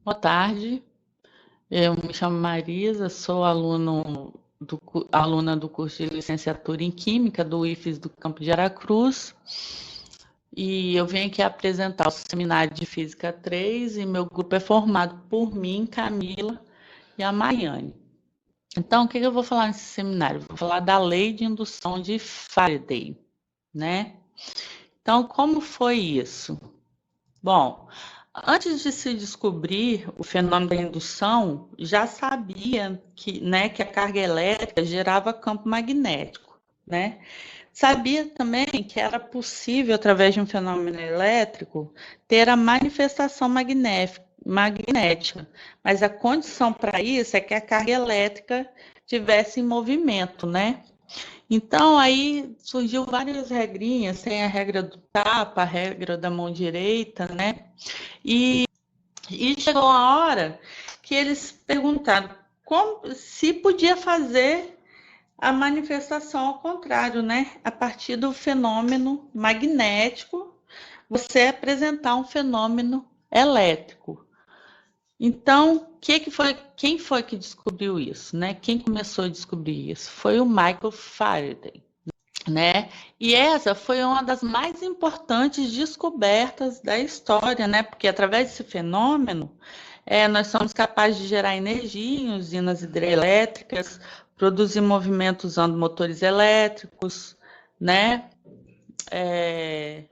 Boa tarde, eu me chamo Marisa, sou aluna do curso de licenciatura em Química do IFES do Campo de Aracruz e eu venho aqui apresentar o seminário de Física 3 e meu grupo é formado por mim, Camila e a Maiane. Então, o que eu vou falar nesse seminário? Vou falar da lei de indução de Faraday, né? Então, como foi isso? Bom, antes de se descobrir o fenômeno da indução, já sabia que a carga elétrica gerava campo magnético, né? Sabia também que era possível, através de um fenômeno elétrico, ter a manifestação magnética, mas a condição para isso é que a carga elétrica tivesse em movimento, né? Então, aí surgiu várias regrinhas, tem a regra do tapa, a regra da mão direita, né? E, e chegou a hora que eles perguntaram se podia fazer a manifestação ao contrário, né? A partir do fenômeno magnético, você apresentar um fenômeno elétrico. Então, quem foi que descobriu isso, né? Quem começou a descobrir isso? Foi o Michael Faraday, né? E essa foi uma das mais importantes descobertas da história, né? Porque através desse fenômeno, nós somos capazes de gerar energia em usinas hidrelétricas, produzir movimento usando motores elétricos, né? É,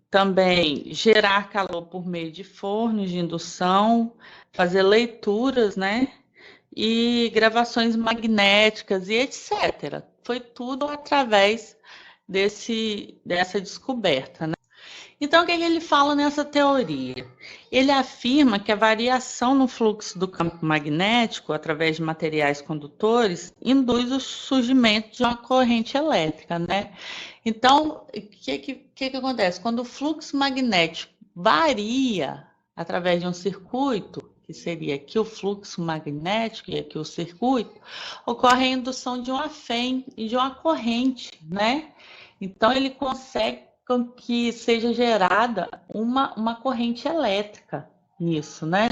também gerar calor por meio de fornos de indução, fazer leituras, né? E gravações magnéticas e etc. Foi tudo através dessa descoberta, né? Então, o que ele fala nessa teoria? Ele afirma que a variação no fluxo do campo magnético, através de materiais condutores, induz o surgimento de uma corrente elétrica, né? Então, o que acontece? Quando o fluxo magnético varia através de um circuito, que seria aqui o fluxo magnético e aqui o circuito, ocorre a indução de uma fém e de uma corrente, né? Então, ele consegue com que seja gerada uma corrente elétrica nisso, né?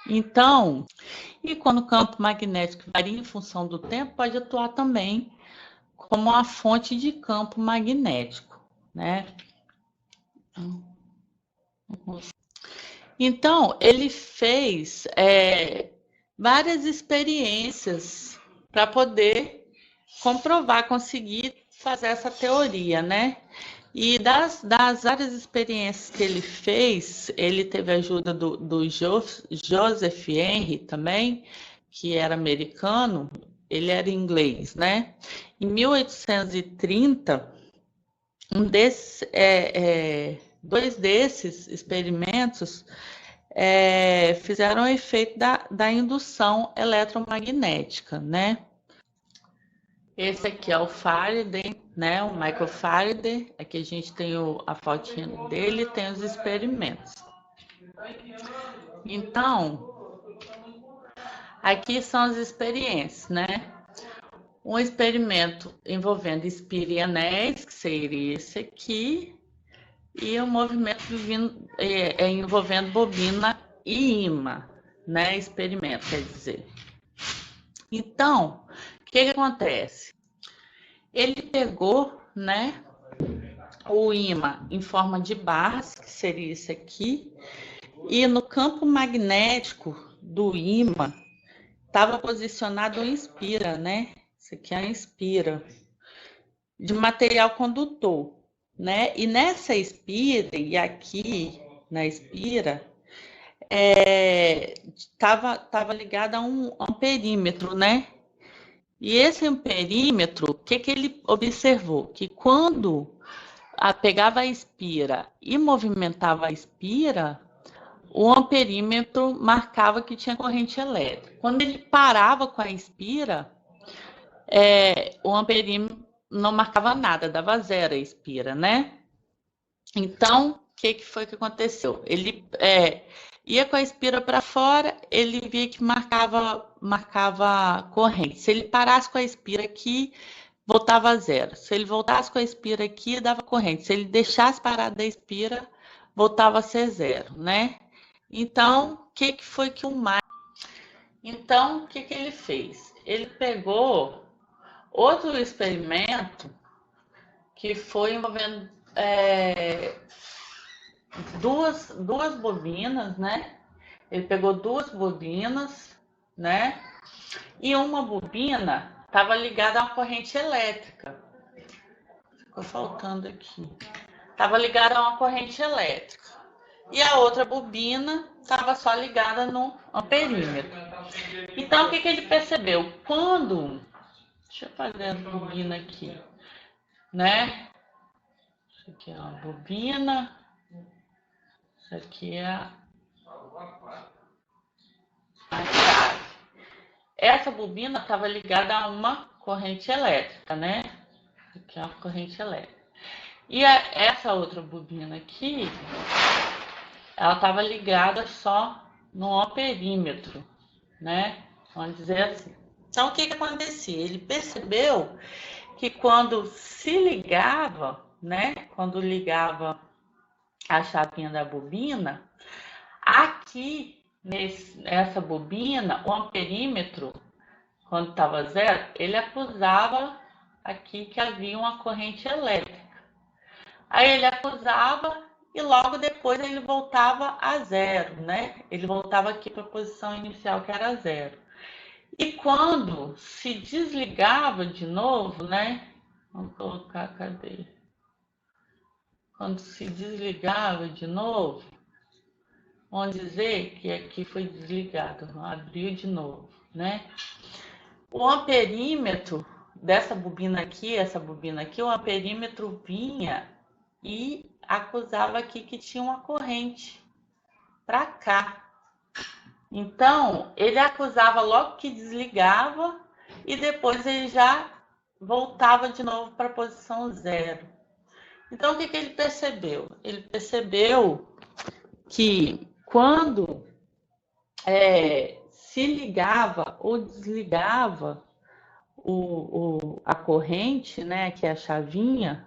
Então, e quando o campo magnético varia em função do tempo, pode atuar também como uma fonte de campo magnético, né? Então, ele fez várias experiências para poder comprovar, conseguir fazer essa teoria, né? E das várias experiências que ele fez, ele teve a ajuda do Joseph Henry também, que era americano, ele era inglês, né? Em 1830, dois desses experimentos fizeram o efeito da indução eletromagnética, né? Esse aqui é o Faraday, né? O Michael Faraday. Aqui a gente tem a fotinha dele e tem os experimentos. Então, aqui são as experiências, né? Um experimento envolvendo espira e anéis, que seria esse aqui, e o movimento envolvendo bobina e imã, né? Experimento, quer dizer. Então, o que acontece? Ele pegou, né, o ímã em forma de barras, que seria isso aqui, e no campo magnético do ímã estava posicionado um espira, né? Isso aqui é um espira de material condutor, né? E nessa espira e aqui na espira estava ligada a um perímetro, né? E esse perímetro, o que ele observou? Que quando pegava a espira e movimentava a espira, o amperímetro marcava que tinha corrente elétrica. Quando ele parava com a espira, o amperímetro não marcava nada, dava zero a espira, né? Então, o que foi que aconteceu? Ele ia com a espira para fora, ele via que marcava corrente. Se ele parasse com a espira aqui, voltava a zero. Se ele voltasse com a espira aqui, dava corrente. Se ele deixasse parada a espira, voltava a ser zero, né? Então, o que foi que o Mike... Então, o que ele fez? Ele pegou outro experimento que foi envolvendo duas bobinas, né? Ele pegou duas bobinas, né? E uma bobina estava ligada a uma corrente elétrica. Ficou faltando aqui. Estava ligada a uma corrente elétrica. E a outra bobina estava só ligada no amperímetro. Então, o que ele percebeu? Deixa eu fazer a bobina aqui, né? Isso aqui é uma bobina. Isso aqui é a chave. Essa bobina estava ligada a uma corrente elétrica, né? Isso aqui é uma corrente elétrica. E essa outra bobina aqui, ela estava ligada só no amperímetro, né? Vamos dizer assim. Então, o que acontecia? Ele percebeu que quando se ligava, né? Quando ligava a chavinha da bobina, aqui nessa bobina, o amperímetro, quando estava zero, ele acusava aqui que havia uma corrente elétrica. Aí ele acusava e logo depois ele voltava a zero, né? Ele voltava aqui para a posição inicial, que era zero. E quando se desligava de novo, né? Vamos colocar, cadê? Quando se desligava de novo, vamos dizer que aqui foi desligado, abriu de novo, né? O amperímetro dessa bobina aqui, o amperímetro vinha e acusava aqui que tinha uma corrente para cá. Então, ele acusava logo que desligava e depois ele já voltava de novo para a posição zero. Então, o que ele percebeu? Ele percebeu que quando se ligava ou desligava a corrente, né, que é a chavinha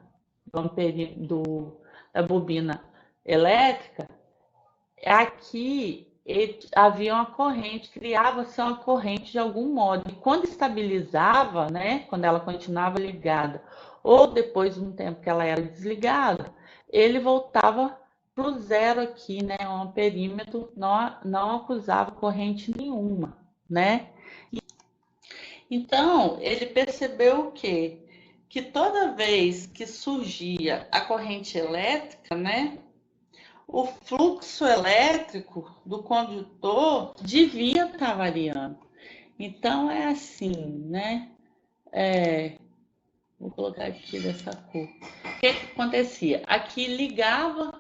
da bobina elétrica, aqui havia uma corrente, criava-se uma corrente de algum modo. E quando estabilizava, né, quando ela continuava ligada, ou depois de um tempo que ela era desligada, ele voltava para o zero aqui, né, um amperímetro, não acusava corrente nenhuma, né? Então, ele percebeu o quê? Que toda vez que surgia a corrente elétrica, né, o fluxo elétrico do condutor devia estar variando. Então, é assim, né? Vou colocar aqui dessa cor. O que acontecia? Aqui ligava,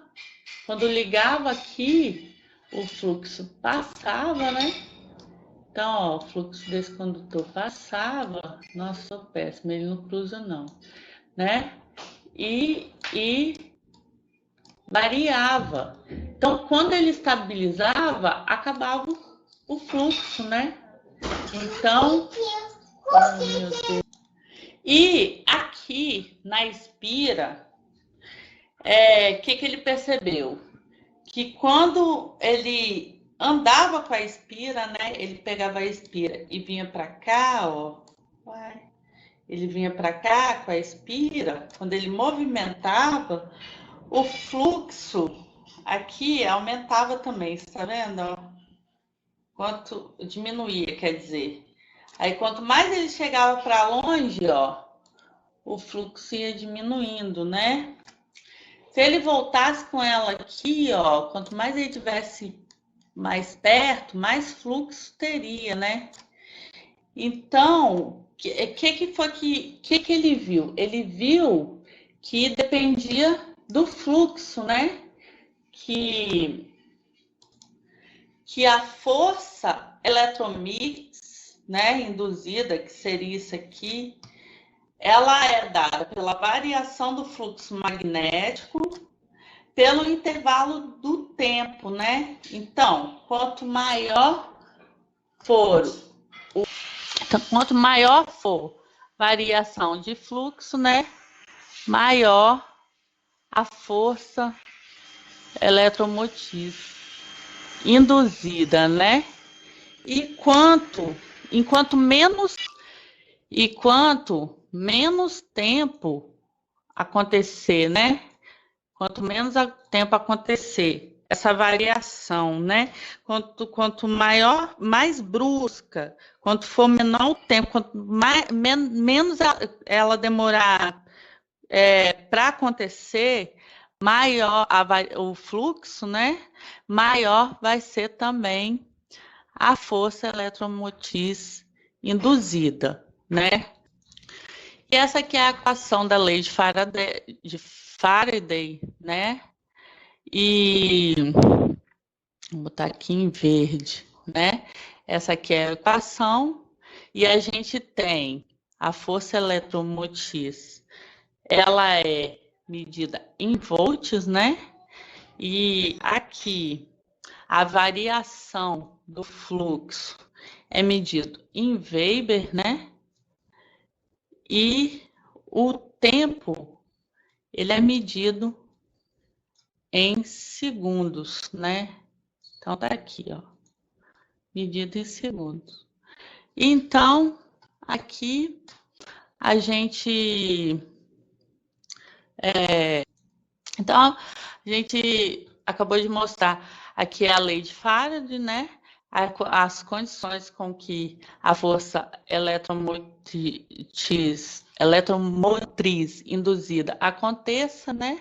quando ligava aqui, o fluxo passava, né? Então, ó, o fluxo desse condutor passava, nossa, sou péssima, ele não cruza não, né? E variava. Então, quando ele estabilizava, acabava o fluxo, né? Então, oh, meu Deus. E aqui na espira, que ele percebeu? Que quando ele andava com a espira, né? Ele pegava a espira e vinha para cá, ó. Ele vinha para cá com a espira, quando ele movimentava, o fluxo aqui aumentava também, está vendo? Ó? Quanto diminuía, quer dizer. Aí quanto mais ele chegava para longe, ó, o fluxo ia diminuindo, né? Se ele voltasse com ela aqui, ó, quanto mais ele tivesse mais perto, mais fluxo teria, né? Então, que ele viu? Ele viu que dependia do fluxo, né? Que a força eletromix, né, induzida, que seria isso aqui, ela é dada pela variação do fluxo magnético, pelo intervalo do tempo, né? Então, quanto maior for variação de fluxo, né, maior a força eletromotriz. induzida, né? E quanto menos tempo acontecer, né? Quanto menos tempo acontecer essa variação, né? Quanto maior, mais brusca, quanto for menor o tempo, quanto menos ela demorar para acontecer, maior o fluxo, né? Maior vai ser também a força eletromotriz induzida, né? E essa aqui é a equação da lei de Faraday, né? E vou botar aqui em verde, né? Essa aqui é a equação e a gente tem a força eletromotriz. Ela é medida em volts, né? E aqui a variação do fluxo é medido em Weber, né? E o tempo, ele é medido em segundos, né? Então, tá aqui, ó. Medido em segundos. Então, aqui a gente... Então, a gente acabou de mostrar aqui a lei de Faraday, né? As condições com que a força eletromotriz induzida aconteça, né?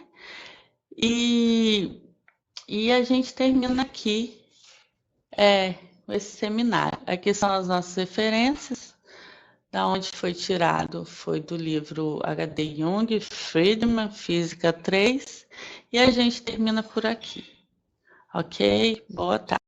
E a gente termina aqui esse seminário. Aqui são as nossas referências. Da onde foi tirado? Foi do livro H.D. Jung, Friedman, Física 3. E a gente termina por aqui. Ok? Boa tarde.